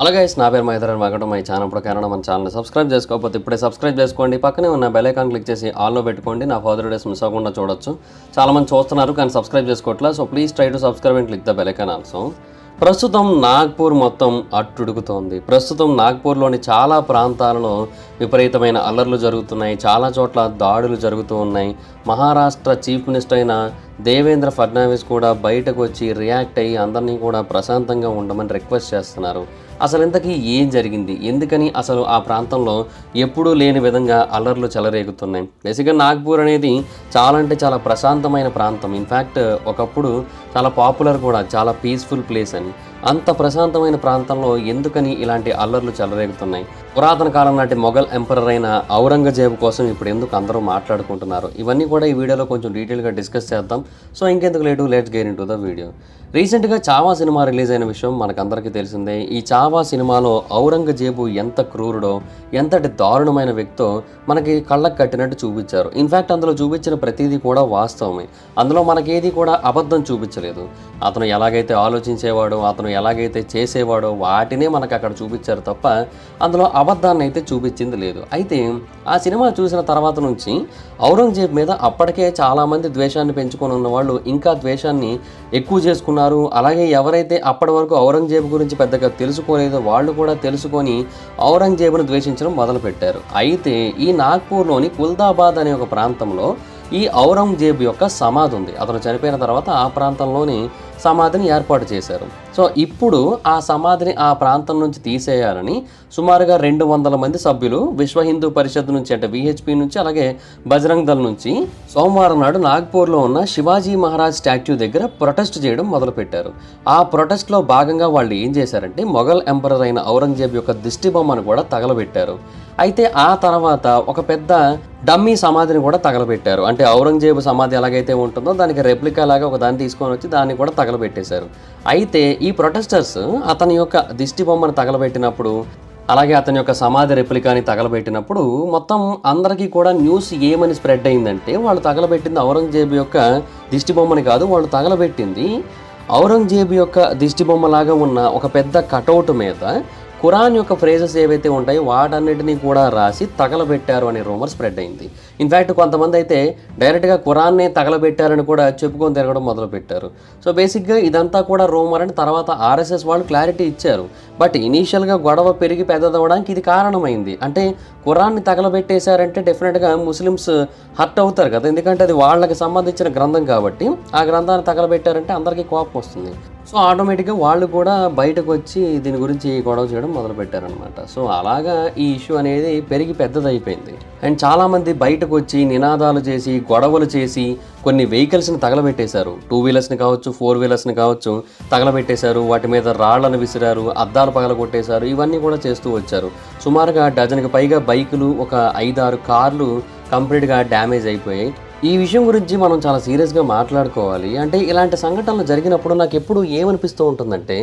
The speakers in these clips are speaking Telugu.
హలో గైస్, నా పేరు మహేందర్ అని వెల్కమ్ మై ఛానల్. ఇప్పుడు కారణం మన ఛానల్ని సబ్స్క్రైబ్ చేసుకోకపోతే ఇప్పుడే సబ్స్క్రైబ్ చేసుకోండి. పక్కనే ఉన్న బెల్ ఐకాన్ క్లిక్ చేసి ఆల్లో పెట్టుకోండి. నా ఫర్దర్ వీడియోస్ మిస్ అవ్వకుండా చూడొచ్చు. చాలామంది చూస్తున్నారు కానీ సబ్స్క్రైబ్ చేసుకోవట్లేదు. So please try to subscribe and click the bell icon also. ప్రస్తుతం నాగ్పూర్ మొత్తం అట్టుడుకుతోంది. ప్రస్తుతం నాగ్పూర్లోని చాలా ప్రాంతాలలో విపరీతమైన అల్లర్లు జరుగుతున్నాయి. చాలా చోట్ల దాడులు జరుగుతూ ఉన్నాయి. మహారాష్ట్ర చీఫ్ మినిస్టర్ అయిన దేవేంద్ర ఫడ్నవీస్ కూడా బయటకు వచ్చి రియాక్ట్ అయ్యి అందరినీ కూడా ప్రశాంతంగా ఉండమని రిక్వెస్ట్ చేస్తున్నారు. అసలు ఇంతకీ ఏం జరిగింది, ఎందుకని అసలు ఆ ప్రాంతంలో ఎప్పుడూ లేని విధంగా అల్లర్లు చెలరేగుతున్నాయి? బేసిక్గా నాగ్పూర్ అనేది చాలా అంటే చాలా ప్రశాంతమైన ప్రాంతం. ఇన్ఫ్యాక్ట్ ఒకప్పుడు చాలా పాపులర్ కూడా, చాలా పీస్ఫుల్ ప్లేస్ అని. అంత ప్రశాంతమైన ప్రాంతంలో ఎందుకని ఇలాంటి అల్లర్లు చెలరేగుతున్నాయి? పురాతన కాలం నాటి మొఘల్ ఎంపరర్ అయిన ఔరంగజేబు కోసం ఇప్పుడు ఎందుకు అందరూ మాట్లాడుకుంటున్నారు? ఇవన్నీ కూడా ఈ వీడియోలో కొంచెం డీటెయిల్గా డిస్కస్ చేద్దాం. సో ఇంకెందుకు late, let's get into the video. రీసెంట్గా చావా సినిమా రిలీజ్ అయిన విషయం మనకందరికీ తెలిసిందే. ఈ చావా సినిమాలో ఔరంగజేబు ఎంత క్రూరుడో, ఎంతటి దారుణమైన వ్యక్తో మనకి కళ్ళకు కట్టినట్టు చూపించారు. ఇన్ఫ్యాక్ట్ అందులో చూపించిన ప్రతిదీ కూడా వాస్తవమే. అందులో మనకేది కూడా అబద్ధం చూపించలేదు. అతను ఎలాగైతే ఆలోచించేవాడో, అతను ఎలాగైతే చేసేవాడో వాటినే మనకు అక్కడ చూపించారు తప్ప అందులో అబద్ధాన్ని అయితే చూపించింది లేదు. అయితే ఆ సినిమా చూసిన తర్వాత నుంచి ఔరంగజేబు మీద అప్పటికే చాలామంది ద్వేషాన్ని పెంచుకొని ఉన్న వాళ్ళు ఇంకా ద్వేషాన్ని ఎక్కువ చేసుకున్నారు. అలాగే ఎవరైతే అప్పటి వరకు ఔరంగజేబు గురించి పెద్దగా తెలుసుకోలేదో వాళ్ళు కూడా తెలుసుకొని ఔరంగజేబును ద్వేషించడం మొదలుపెట్టారు. అయితే ఈ నాగ్పూర్లోని కుల్దాబాద్ అనే ఒక ప్రాంతంలో ఈ ఔరంగజేబు యొక్క సమాధి ఉంది. అతను చనిపోయిన తర్వాత ఆ ప్రాంతంలోని సమాధిని ఏర్పాటు చేశారు. సో ఇప్పుడు ఆ సమాధిని ఆ ప్రాంతం నుంచి తీసేయాలని సుమారుగా 200 మంది సభ్యులు విశ్వ హిందూ పరిషత్ నుంచి, అంటే విహెచ్పి నుంచి, అలాగే బజరంగ్ దళ్ నుంచి సోమవారం నాడు నాగ్పూర్లో ఉన్న శివాజీ మహారాజ్ స్టాట్యూ దగ్గర ప్రొటెస్ట్ చేయడం మొదలుపెట్టారు. ఆ ప్రొటెస్ట్లో భాగంగా వాళ్ళు ఏం చేశారంటే మొఘల్ ఎంపరర్ అయిన ఔరంగజేబు యొక్క దిష్టి బొమ్మను కూడా తగలబెట్టారు. అయితే ఆ తర్వాత ఒక పెద్ద డమ్మీ సమాధిని కూడా తగలబెట్టారు. అంటే ఔరంగజేబు సమాధి ఎలాగైతే ఉంటుందో దానికి రెప్లికా లాగా ఒక దాన్ని తీసుకొని వచ్చి దాన్ని కూడా తగలబెట్టేశారు. అయితే ఈ ప్రొటెస్టర్స్ అతని యొక్క దిష్టి బొమ్మను తగలబెట్టినప్పుడు, అలాగే అతని యొక్క సమాధి రెప్లికాని తగలబెట్టినప్పుడు మొత్తం అందరికీ కూడా న్యూస్ ఏమని స్ప్రెడ్ అయిందంటే వాళ్ళు తగలబెట్టింది ఔరంగజేబు యొక్క దిష్టి బొమ్మని కాదు, వాళ్ళు తగలబెట్టింది ఔరంగజేబు యొక్క దిష్టి బొమ్మలాగా ఉన్న ఒక పెద్ద కటౌట్ మీద ఖురాన్ యొక్క ఫ్రేజెస్ ఏవైతే ఉంటాయో వాటన్నిటినీ కూడా రాసి తగలబెట్టారు అనే రూమర్ స్ప్రెడ్ అయింది. ఇన్ఫ్యాక్ట్ కొంతమంది అయితే డైరెక్ట్గా ఖురాన్నే తగలబెట్టారని కూడా చెప్పుకొని తిరగడం మొదలుపెట్టారు. సో బేసిక్గా ఇదంతా కూడా రూమర్ అని తర్వాత ఆర్ఎస్ఎస్ వాళ్ళు క్లారిటీ ఇచ్చారు. బట్ ఇనీషియల్గా గొడవ పెరిగి పెద్దదవడానికి ఇది కారణమైంది. అంటే ఖురాన్ని తగలబెట్టేశారంటే డెఫినెట్గా ముస్లిమ్స్ హర్ట్ అవుతారు కదా, ఎందుకంటే అది వాళ్ళకి సంబంధించిన గ్రంథం కాబట్టి. ఆ గ్రంథాన్ని తగలబెట్టారంటే అందరికీ కోపం వస్తుంది. సో ఆటోమేటిక్గా వాళ్ళు కూడా బయటకు వచ్చి దీని గురించి గొడవ చేయడం మొదలుపెట్టారనమాట. సో అలాగా ఈ ఇష్యూ అనేది పెరిగి పెద్దదైపోయింది. అండ్ చాలామంది బయటకు వచ్చి నినాదాలు చేసి, గొడవలు చేసి కొన్ని వెహికల్స్ని తగలబెట్టేశారు. 2 వీలర్స్ని కావచ్చు, 4 వీలర్స్ని కావచ్చు తగలబెట్టేశారు. వాటి మీద రాళ్లను విసిరారు, అద్దాలు పగలగొట్టేశారు. ఇవన్నీ కూడా చేస్తూ వచ్చారు. సుమారుగా డజన్కి పైగా బైకులు, ఒక 5-6 కార్లు కంప్లీట్గా డ్యామేజ్ అయిపోయాయి. ఈ విషయం గురించి మనం చాలా సీరియస్గా మాట్లాడుకోవాలి. అంటే ఇలాంటి సంఘటనలు జరిగినప్పుడు నాకు ఎప్పుడు ఏమనిపిస్తూ ఉంటుందంటే,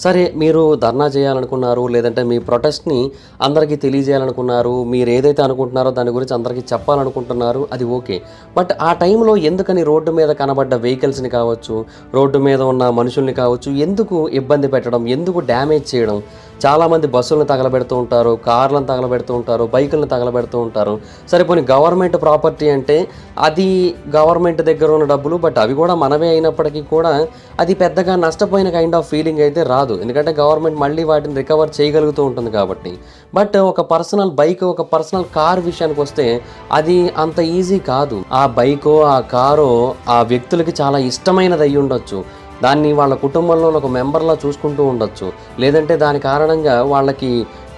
సరే మీరు ధర్నా చేయాలనుకున్నారు, లేదంటే మీ ప్రొటెస్ట్ని అందరికీ తెలియజేయాలనుకున్నారు, మీరు ఏదైతే అనుకుంటున్నారో దాని గురించి అందరికీ చెప్పాలనుకుంటున్నారు, అది ఓకే. బట్ ఆ టైంలో ఎందుకని రోడ్డు మీద కనబడ్డ వెహికల్స్ని కావచ్చు, రోడ్డు మీద ఉన్న మనుషుల్ని కావచ్చు ఎందుకు ఇబ్బంది పెట్టడం, ఎందుకు డ్యామేజ్ చేయడం? చాలామంది బస్సులను తగలబెడుతూ ఉంటారు, కార్లను తగలబెడుతూ ఉంటారు, బైకులను తగలబెడుతూ ఉంటారు. సరిపోని గవర్నమెంట్ ప్రాపర్టీ అంటే అది గవర్నమెంట్ దగ్గర ఉన్న డబ్బులు, బట్ అవి కూడా మనవే అయినప్పటికీ కూడా అది పెద్దగా నష్టపోయిన కైండ్ ఆఫ్ ఫీలింగ్ అయితే రాదు. ఎందుకంటే గవర్నమెంట్ మళ్ళీ వాటిని రికవర్ చేయగలుగుతూ ఉంటుంది కాబట్టి. బట్ ఒక పర్సనల్ బైక్, ఒక పర్సనల్ కార్ విషయానికి వస్తే అది అంత ఈజీ కాదు. ఆ బైకో ఆ కారో ఆ వ్యక్తులకి చాలా ఇష్టమైనది అయ్యి ఉండొచ్చు. దాన్ని వాళ్ళ కుటుంబంలో ఒక మెంబర్లా చూసుకుంటూ ఉండొచ్చు, లేదంటే దాని కారణంగా వాళ్ళకి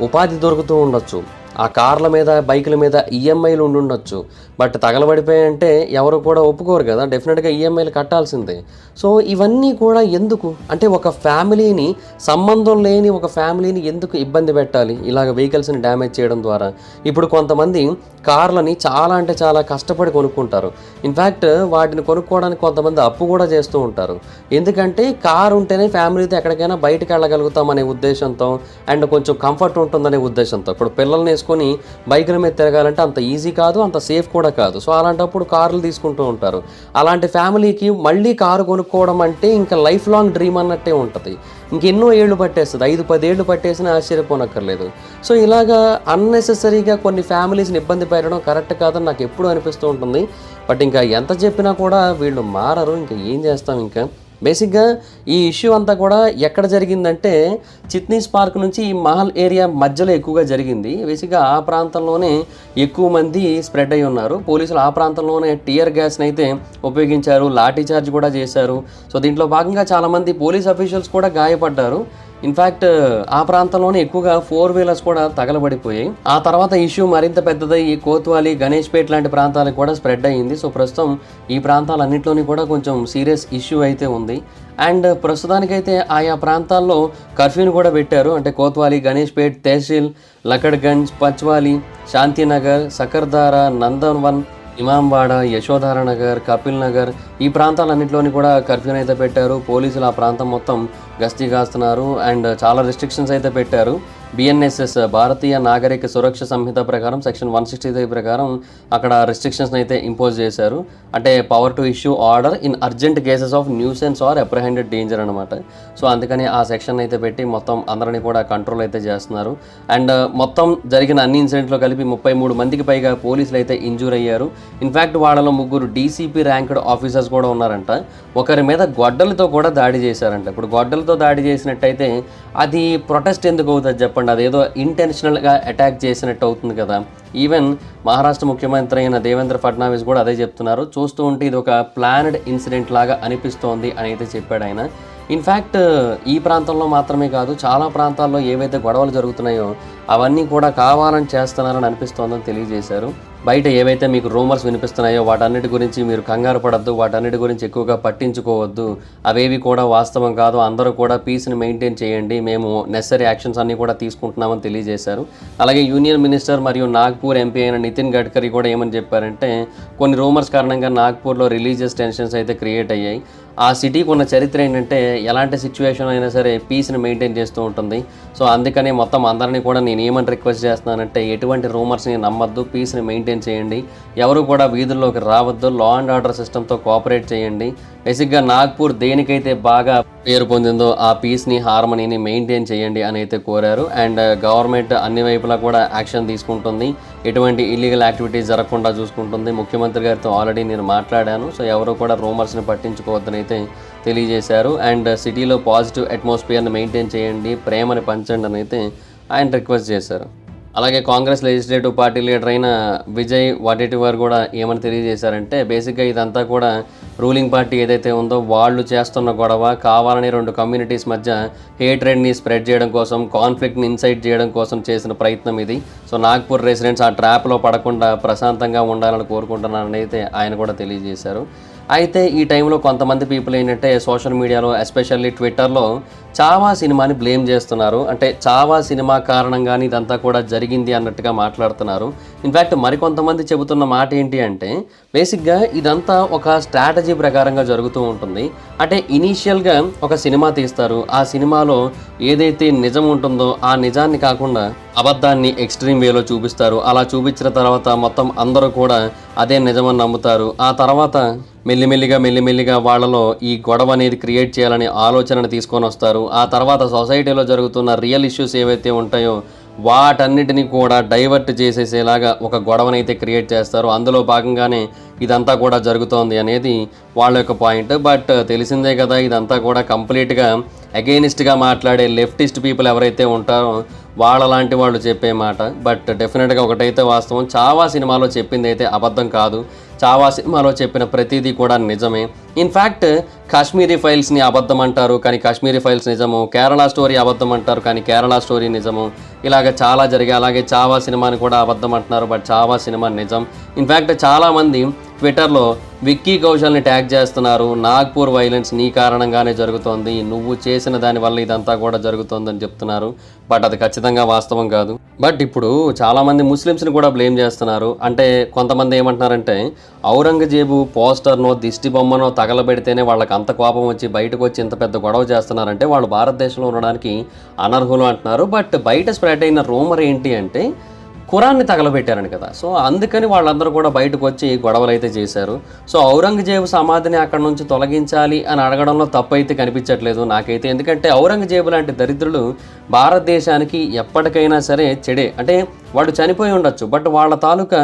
ఉపాధి దొరుకుతూ ఉండొచ్చు. ఆ కార్ల మీద, బైకుల మీద ఈఎంఐలు ఉండొచ్చు. బట్ తగలబడిపోయాయంటే ఎవరు కూడా ఒప్పుకోరు కదా, డెఫినెట్గా ఈఎంఐలు కట్టాల్సిందే. సో ఇవన్నీ కూడా ఎందుకు అంటే ఒక ఫ్యామిలీని, సంబంధం లేని ఒక ఫ్యామిలీని ఎందుకు ఇబ్బంది పెట్టాలి ఇలాగ వెహికల్స్ని డ్యామేజ్ చేయడం ద్వారా? ఇప్పుడు కొంతమంది కార్లని చాలా అంటే చాలా కష్టపడి కొనుక్కుంటారు. ఇన్ఫ్యాక్ట్ వాటిని కొనుక్కోవడానికి కొంతమంది అప్పు కూడా చేస్తూ ఉంటారు. ఎందుకంటే కార్ ఉంటేనే ఫ్యామిలీతో ఎక్కడికైనా బయటకు వెళ్ళగలుగుతామనే ఉద్దేశంతో, అండ్ కొంచెం కంఫర్ట్ ఉంటుందనే ఉద్దేశంతో. ఇప్పుడు పిల్లల్ని వేసుకొని బైకుల మీద తిరగాలంటే అంత ఈజీ కాదు, అంత సేఫ్ కూడా కాదు. సో అలాంటప్పుడు కార్లు తీసుకుంటూ ఉంటారు. అలాంటి ఫ్యామిలీకి మళ్ళీ కారు కొనుక్కోవడం అంటే ఇంకా లైఫ్ లాంగ్ డ్రీమ్ అన్నట్టే ఉంటుంది. ఇంకెన్నో ఏళ్ళు పట్టేస్తుంది, 5-10 ఏళ్ళు పట్టేసినా ఆశ్చర్యపోనక్కర్లేదు. సో ఇలాగా అన్నెసెసరీగా కొన్ని ఫ్యామిలీస్ని ఇబ్బంది పెట్టడం కరెక్ట్ కాదని నాకు ఎప్పుడూ అనిపిస్తూ ఉంటుంది. బట్ ఇంకా ఎంత చెప్పినా కూడా వీళ్ళు మారరు. ఇంకా ఏం చేస్తాం. ఇంకా బేసిక్గా ఈ ఇష్యూ అంతా కూడా ఎక్కడ జరిగిందంటే చిట్నీస్ పార్క్ నుంచి ఈ మహల్ ఏరియా మధ్యలో ఎక్కువగా జరిగింది. బేసిక్గా ఆ ప్రాంతంలోనే ఎక్కువ మంది స్ప్రెడ్ అయి ఉన్నారు. పోలీసులు ఆ ప్రాంతంలోనే టియర్ గ్యాస్ని అయితే ఉపయోగించారు, లాఠీ చార్జ్ కూడా చేశారు. సో దీంట్లో భాగంగా చాలామంది పోలీస్ అఫీషియల్స్ కూడా గాయపడ్డారు. ఇన్ఫ్యాక్ట్ ఆ ప్రాంతంలోనే ఎక్కువగా 4 వీలర్స్ కూడా తగలబడిపోయాయి. ఆ తర్వాత ఇష్యూ మరింత పెద్దదై కోత్వాలి, గణేష్పేట్ లాంటి ప్రాంతాలకు కూడా స్ప్రెడ్ అయ్యింది. సో ప్రస్తుతం ఈ ప్రాంతాలన్నింటిలోని కూడా కొంచెం సీరియస్ ఇష్యూ అయితే ఉంది. అండ్ ప్రస్తుతానికైతే ఆయా ప్రాంతాల్లో కర్ఫ్యూని కూడా పెట్టారు. అంటే కోత్వాలి, గణేష్పేట్, తహసీల్, లకడ్గంజ్, పచ్వాలి, శాంతినగర్, సకర్దారా, నందన్వన్, ఇమాంబాడ, యశోధార నగర్, కపిల్ నగర్ ఈ ప్రాంతాలన్నింటిలోని కూడా కర్ఫ్యూని అయితే పెట్టారు. పోలీసులు ఆ ప్రాంతం మొత్తం గస్తీ కాస్తున్నారు. అండ్ చాలా రిస్ట్రిక్షన్స్ అయితే పెట్టారు. BNSS భారతీయ నాగరిక సురక్ష సంహిత ప్రకారం సెక్షన్ 163 ప్రకారం అక్కడ రిస్ట్రిక్షన్స్ అయితే ఇంపోజ్ చేశారు. అంటే power to issue order in urgent cases of nuisance or apprehended danger అనమాట. సో అందుకని ఆ సెక్షన్ అయితే పెట్టి మొత్తం అందరినీ కూడా కంట్రోల్ అయితే చేస్తున్నారు. అండ్ మొత్తం జరిగిన అన్ని ఇన్సిడెంట్లో కలిపి 33 మందికి పైగా పోలీసులు అయితే ఇంజూర్ అయ్యారు. ఇన్ఫ్యాక్ట్ వాళ్ళలో 3 DCP ర్యాంక్డ్ ఆఫీసర్స్ కూడా ఉన్నారంట. ఒకరి మీద గొడ్డలతో కూడా దాడి చేశారంట. ఇప్పుడు గొడ్డలతో దాడి చేసినట్టయితే అది ప్రొటెస్ట్ ఎందుకు అవుతుంది చెప్పండి? అదేదో ఇంటెన్షనల్గా అటాక్ చేసినట్టు అవుతుంది కదా. ఈవెన్ మహారాష్ట్ర ముఖ్యమంత్రి అయిన దేవేంద్ర ఫడ్నవీస్ కూడా అదే చెప్తున్నారు. చూస్తూ ఉంటే ఇది ఒక ప్లాన్డ్ ఇన్సిడెంట్ లాగా అనిపిస్తోంది అని అయితే చెప్పాడు ఆయన. ఇన్ఫ్యాక్ట్ ఈ ప్రాంతంలో మాత్రమే కాదు, చాలా ప్రాంతాల్లో ఏవైతే గొడవలు జరుగుతున్నాయో అవన్నీ కూడా కావాలని చేస్తున్నారని అనిపిస్తోందని తెలియజేశారు. బయట ఏవైతే మీకు రూమర్స్ వినిపిస్తున్నాయో వాటన్నిటి గురించి మీరు కంగారు పడద్దు, వాటన్నిటి గురించి ఎక్కువగా పట్టించుకోవద్దు. అవేవి కూడా వాస్తవం కాదు. అందరూ కూడా పీస్ని మెయింటైన్ చేయండి. మేము నెసరీ యాక్షన్స్ అన్నీ కూడా తీసుకుంటున్నామని తెలియజేశారు. అలాగే యూనియన్ మినిస్టర్ మరియు నాగ్పూర్ ఎంపీ అయిన నితిన్ గడ్కరీ కూడా ఏమని చెప్పారంటే కొన్ని రూమర్స్ కారణంగా నాగ్పూర్లో రిలీజియస్ టెన్షన్స్ అయితే క్రియేట్ అయ్యాయి. ఆ సిటీకి ఉన్న చరిత్ర ఏంటంటే ఎలాంటి సిచ్యువేషన్ అయినా సరే పీస్ని మెయింటైన్ చేస్తూ ఉంటుంది. సో అందుకని మొత్తం అందరినీ కూడా నేను ఏమని రిక్వెస్ట్ చేస్తున్నానంటే ఎటువంటి రూమర్స్ని నమ్మద్దు, పీస్ని మెయింటైన్ చేయండి. ఎవరు కూడా వీధుల్లోకి రావద్దు, లా అండ్ ఆర్డర్ సిస్టమ్తో కోఆపరేట్ చేయండి. బేసిక్గా నాగ్పూర్ దేనికైతే బాగా పేరు పొందిందో ఆ పీస్ని, హార్మనీని మెయింటైన్ చేయండి అని అయితే కోరారు. అండ్ గవర్నమెంట్ అన్ని వైపులా కూడా యాక్షన్ తీసుకుంటుంది, ఎటువంటి ఇల్లీగల్ యాక్టివిటీస్ జరగకుండా చూసుకుంటుంది. ముఖ్యమంత్రి గారితో ఆల్రెడీ నేను మాట్లాడాను. సో ఎవరు కూడా రూమర్స్ని పట్టించుకోవద్దని అయితే తెలియజేశారు. అండ్ సిటీలో పాజిటివ్ అట్మాస్ఫియర్ని మెయింటైన్ చేయండి, ప్రేమని పంచండి అని అయితే ఆయన రిక్వెస్ట్ చేశారు. అలాగే కాంగ్రెస్ లెజిస్లేటివ్ పార్టీ లీడర్ అయిన విజయ్ వడేటివార్ కూడా ఏమని తెలియజేశారంటే బేసిక్గా ఇదంతా కూడా రూలింగ్ పార్టీ ఏదైతే ఉందో వాళ్ళు చేస్తున్న గొడవ, కావాలని 2 కమ్యూనిటీస్ మధ్య హేట్రెడ్ని స్ప్రెడ్ చేయడం కోసం, కాన్ఫ్లిక్ట్ని ఇన్సైట్ చేయడం కోసం చేసిన ప్రయత్నం ఇది. సో నాగ్పూర్ రెసిడెంట్స్ ఆ ట్రాప్లో పడకుండా ప్రశాంతంగా ఉండాలని కోరుకుంటున్నారని అయితే ఆయన కూడా తెలియజేశారు. అయితే ఈ టైంలో కొంతమంది పీపుల్ ఏంటంటే సోషల్ మీడియాలో ఎస్పెషల్లీ ట్విట్టర్లో చావా సినిమాని బ్లేమ్ చేస్తున్నారు. అంటే చావా సినిమా కారణంగానే ఇదంతా కూడా జరిగింది అన్నట్టుగా మాట్లాడుతున్నారు. ఇన్ఫ్యాక్ట్ మరికొంతమంది చెబుతున్న మాట ఏంటి అంటే బేసిక్గా ఇదంతా ఒక స్ట్రాటజీ ప్రకారంగా జరుగుతూ ఉంటుంది. అంటే ఇనీషియల్గా ఒక సినిమా తీస్తారు, ఆ సినిమాలో ఏదైతే నిజం ఉంటుందో ఆ నిజాన్ని కాకుండా అబద్ధాన్ని ఎక్స్ట్రీమ్ వేలో చూపిస్తారు. అలా చూపించిన తర్వాత మొత్తం అందరూ కూడా అదే నిజమని నమ్ముతారు. ఆ తర్వాత మెల్లిమెల్లిగా వాళ్ళలో ఈ గొడవ అనేది క్రియేట్ చేయాలనే ఆలోచనను తీసుకొని వస్తారు. ఆ తర్వాత సొసైటీలో జరుగుతున్న రియల్ ఇష్యూస్ ఏవైతే ఉంటాయో వాటన్నిటిని కూడా డైవర్ట్ చేసేసేలాగా ఒక గొడవనైతే క్రియేట్ చేస్తారు. అందులో భాగంగానే ఇదంతా కూడా జరుగుతోంది అనేది వాళ్ళ యొక్క పాయింట్. బట్ తెలిసిందే కదా, ఇదంతా కూడా కంప్లీట్గా అగెయినిస్ట్గా మాట్లాడే లెఫ్టిస్ట్ పీపుల్ ఎవరైతే ఉంటారో వాళ్ళ లాంటి వాళ్ళు చెప్పే మాట. బట్ డెఫినెట్గా ఒకటైతే వాస్తవం, చావా సినిమాలో చెప్పింది అయితే అబద్ధం కాదు. చావా సినిమాలో చెప్పిన ప్రతిదీ కూడా నిజమే. ఇన్ఫ్యాక్ట్ కాశ్మీరీ ఫైల్స్ని అబద్ధం అంటారు కానీ కాశ్మీరీ ఫైల్స్ నిజము, కేరళ స్టోరీ అబద్ధం అంటారు కానీ కేరళ స్టోరీ నిజము. ఇలాగ చాలా జరిగాయి. అలాగే చావా సినిమాని కూడా అబద్ధం అంటున్నారు, బట్ చావా సినిమా నిజం. ఇన్ఫ్యాక్ట్ చాలామంది ట్విట్టర్లో విక్కీ కౌశల్ని ట్యాగ్ చేస్తున్నారు. నాగ్పూర్ వైలెన్స్ నీ కారణంగానే జరుగుతోంది, నువ్వు చేసిన దానివల్ల ఇదంతా కూడా జరుగుతోందని చెప్తున్నారు. బట్ అది ఖచ్చితంగా వాస్తవం కాదు. బట్ ఇప్పుడు చాలామంది ముస్లిమ్స్ని కూడా బ్లేమ్ చేస్తున్నారు. అంటే కొంతమంది ఏమంటున్నారంటే ఔరంగజేబు పోస్టర్నో దిష్టి బొమ్మనో తగలబెడితేనే వాళ్ళకి అంత కోపం వచ్చి బయటకు వచ్చి ఇంత పెద్ద గొడవ చేస్తున్నారంటే వాళ్ళు భారతదేశంలో ఉండడానికి అనర్హులు అంటున్నారు. బట్ బయట స్ప్రెడ్ అయిన రూమర్ ఏంటి అంటే ఖురాన్ని తగలబెట్టారని కదా. సో అందుకని వాళ్ళందరూ కూడా బయటకు వచ్చి గొడవలు అయితే చేశారు. సో ఔరంగజేబు సమాధిని అక్కడ నుంచి తొలగించాలి అని అడగడంలో తప్పైతే కనిపించట్లేదు నాకైతే. ఎందుకంటే ఔరంగజేబు లాంటి దరిద్రులు భారతదేశానికి ఎప్పటికైనా సరే చెడే. అంటే వాడు చనిపోయి ఉండొచ్చు, బట్ వాళ్ళ తాలూకా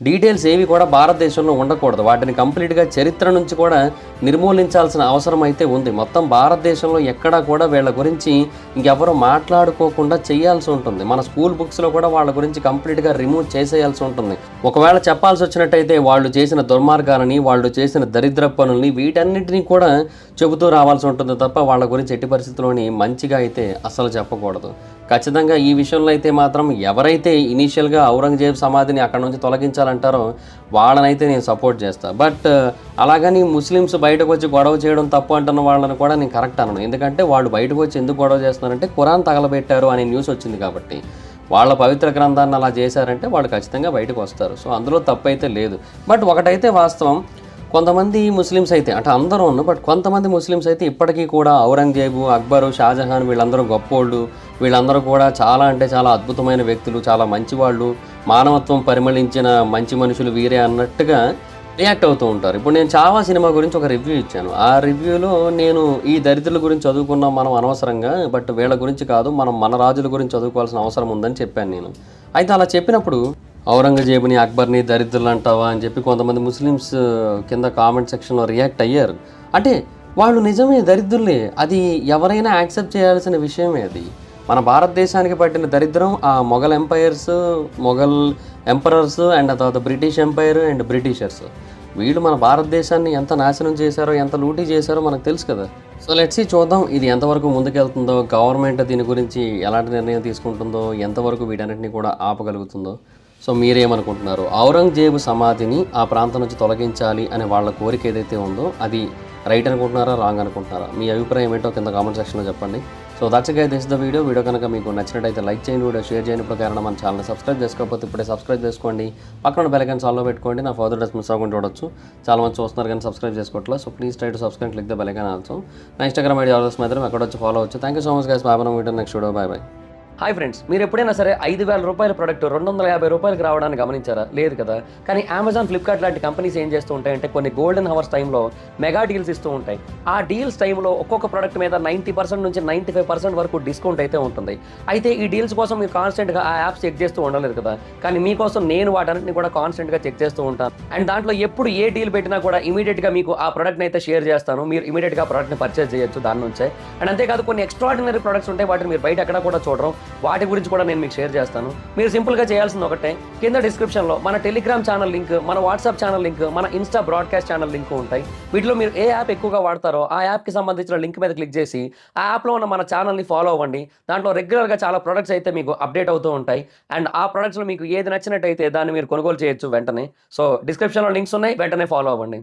డీటెయిల్స్ ఏవి కూడా భారతదేశంలో ఉండకూడదు. వాటిని కంప్లీట్గా చరిత్ర నుంచి కూడా నిర్మూలించాల్సిన అవసరం అయితే ఉంది. మొత్తం భారతదేశంలో ఎక్కడా కూడా వీళ్ళ గురించి ఇంకెవరూ మాట్లాడుకోకుండా చేయాల్సి ఉంటుంది. మన స్కూల్ బుక్స్లో కూడా వాళ్ళ గురించి కంప్లీట్గా రిమూవ్ చేసేయాల్సి ఉంటుంది. ఒకవేళ చెప్పాల్సి వచ్చినట్టయితే వాళ్ళు చేసిన దుర్మార్గాలని, వాళ్ళు చేసిన దరిద్ర పనుల్ని, వీటన్నిటినీ కూడా చెబుతూ రావాల్సి ఉంటుంది తప్ప వాళ్ళ గురించి ఎట్టి పరిస్థితుల్లోని మంచిగా అయితే అస్సలు చెప్పకూడదు. ఖచ్చితంగా ఈ విషయంలో అయితే మాత్రం ఎవరైతే ఇనీషియల్గా ఔరంగజేబు సమాధిని అక్కడ నుంచి తొలగించాలంటారో వాళ్ళనైతే నేను సపోర్ట్ చేస్తాను. బట్ అలాగని ముస్లిమ్స్ బయటకు వచ్చి గొడవ చేయడం తప్పు అంటున్న వాళ్ళని కూడా నేను కరెక్ట్ అనను. ఎందుకంటే వాళ్ళు బయటకు వచ్చి ఎందుకు గొడవ చేస్తున్నారంటే ఖురాన్ తగలబెట్టారు అనే న్యూస్ వచ్చింది కాబట్టి. వాళ్ళ పవిత్ర గ్రంథాన్ని అలా చేశారంటే వాళ్ళు ఖచ్చితంగా బయటకు వస్తారు. సో అందులో తప్పు అయితే లేదు. బట్ ఒకటైతే వాస్తవం, కొంతమంది ముస్లిమ్స్ అయితే, అంటే అందరూ ఉన్న బట్ కొంతమంది ముస్లిమ్స్ అయితే ఇప్పటికీ కూడా ఔరంగజేబు, అక్బరు, షాజహాన్ వీళ్ళందరూ గొప్పోళ్ళు, వీళ్ళందరూ కూడా చాలా అంటే చాలా అద్భుతమైన వ్యక్తులు, చాలా మంచివాళ్ళు, మానవత్వం పరిమళించిన మంచి మనుషులు వీరే అన్నట్టుగా రియాక్ట్ అవుతూ ఉంటారు. ఇప్పుడు నేను చావా సినిమా గురించి ఒక రివ్యూ ఇచ్చాను. ఆ రివ్యూలో నేను ఈ దరిద్రుల గురించి చదువుకున్నాం మనం అనవసరంగా, బట్ వీళ్ళ గురించి కాదు, మనం మన రాజుల గురించి చదువుకోవాల్సిన అవసరం ఉందని చెప్పాను నేను. అయితే అలా చెప్పినప్పుడు ఔరంగజేబుని, అక్బర్ని దరిద్రులు అంటావా అని చెప్పి కొంతమంది ముస్లిమ్స్ కింద కామెంట్ సెక్షన్లో రియాక్ట్ అయ్యారు. అంటే వాళ్ళు నిజమే దరిద్రులే, అది ఎవరైనా యాక్సెప్ట్ చేయాల్సిన విషయమే. అది మన భారతదేశానికి పట్టిన దరిద్రం ఆ మొఘల్ ఎంపరర్స్ అండ్ ఆ తర్వాత బ్రిటిష్ ఎంపైర్ అండ్ బ్రిటిషర్స్, వీళ్ళు మన భారతదేశాన్ని ఎంత నాశనం చేశారో, ఎంత లూటీ చేశారో మనకు తెలుసు కదా. సో లెట్స్ చూద్దాం ఇది ఎంతవరకు ముందుకెళ్తుందో, గవర్నమెంట్ దీని గురించి ఎలాంటి నిర్ణయం తీసుకుంటుందో, ఎంతవరకు వీటన్నిటిని కూడా ఆపగలుగుతుందో. సో మీరేమనుకుంటున్నారు? ఔరంగజేబు సమాధిని ఆ ప్రాంతం నుంచి తొలగించాలి అనే వాళ్ళ కోరిక ఏదైతే ఉందో అది రైట్ అనుకుంటున్నారా, రాంగ్ అనుకుంటున్నారా? మీ అభిప్రాయం ఏంటో కింద కామెంట్ సెక్షన్లో చెప్పండి. So that's guys, this the video కనుక మీకు నచ్చినట్టయితే లైక్ చేయండి, వీడియో షేర్ చేయండి. ఇప్పుడు కారణం మన ఛానల్ సబ్స్క్రైబ్ చేసుకోకపోతే ఇప్పుడే సబ్స్క్రైబ్ చేసుకోండి. పక్కన బెల్ ఐకాన్ ఆల్లో పెట్టుకోండి. నా ఫర్దర్ డేస్ మిస్ అవ్వకుండా చూడొచ్చు. చాలా మంది చూస్తున్నారు కానీ సబ్స్క్రైబ్ చేసుకోవట్లేదు. So please try to subscribe, click the bell icon also. నా ఇన్స్టాగ్రామ్ ఐడి ఆల్వేస్ మాత్రం అక్కడ వచ్చి ఫాలో అవచ్చు. Thank you so much guys. Bye bye. Video next video. Bye bye. Hi friends, మీరు ఎప్పుడైనా సరే 5,000 రూపాయల ప్రోడక్ట్ 250 రూపాయలకి రావడానికి గమనించారా? లేదు కదా. కానీ అమెజాన్, ఫ్లిప్కార్ట్ లాంటి కంపెనీస్ ఏం చేస్తూ ఉంటాయంటే కొన్ని గోల్డెన్ హవర్స్ టైంలో మెగా డీల్స్ ఇస్తూ ఉంటాయి. ఆ డీల్స్ టైంలో ఒక్కొక్క ప్రోడక్ట్ మీద 90% నుంచి 95% వరకు డిస్కౌంట్ అయితే ఉంటుంది. అయితే ఈ డీల్స్ కోసం మీరు కాన్స్టెంట్గా ఆ యాప్స్ చెక్ చేస్తూ ఉండలేదు కదా. కానీ మీకోసం నేను వాటన్నిటిని కూడా కాన్స్టెంట్గా చెక్ చేస్తూ ఉంటాను. అండ్ దాంట్లో ఎప్పుడు ఏ డీల్ పెట్టినా కూడా ఇమీడియట్గా మీకు ఆ ప్రోడక్ట్ని అయితే షేర్ చేస్తాను. మీరు ఇమీడియట్గా ఆ ప్రోడక్ట్ని పర్చేస్ చేయొచ్చు దాని నుంచే. అండ్ అంతేకాదు కొన్ని ఎక్స్ట్రాడినరీ ప్రొడక్ట్స్ ఉంటాయి, వాటిని మీరు బయట ఎక్కడ కూడా చూడరు. వాటి గురించి కూడా నేను మీకు షేర్ చేస్తాను. మీరు సింపుల్గా చేయాల్సింది ఒకటే, కింద డిస్క్రిప్షన్లో మన టెలిగ్రామ్ ఛానల్ లింక్, మన వాట్సాప్ ఛానల్ లింక్, మన ఇన్స్టా బ్రాడ్కాస్ట్ ఛానల్ లింక్ ఉంటాయి. వీటిలో మీరు ఏ యాప్ ఎక్కువగా వాడతారో ఆ యాప్కి సంబంధించిన లింక్ మీద క్లిక్ చేసి ఆ యాప్లో ఉన్న మన ఛానల్ని ఫాలో అవ్వండి. దాంట్లో రెగ్యులర్గా చాలా ప్రొడక్ట్స్ అయితే మీకు అప్డేట్ అవుతూ ఉంటాయి. అండ్ ఆ ప్రొడక్ట్స్లో మీకు ఏది నచ్చినట్టయితే దాన్ని మీరు కొనుగోలు చేయొచ్చు వెంటనే. సో డిస్క్రిప్షన్లో లింక్స్ ఉన్నాయి, వెంటనే ఫాలో అవ్వండి.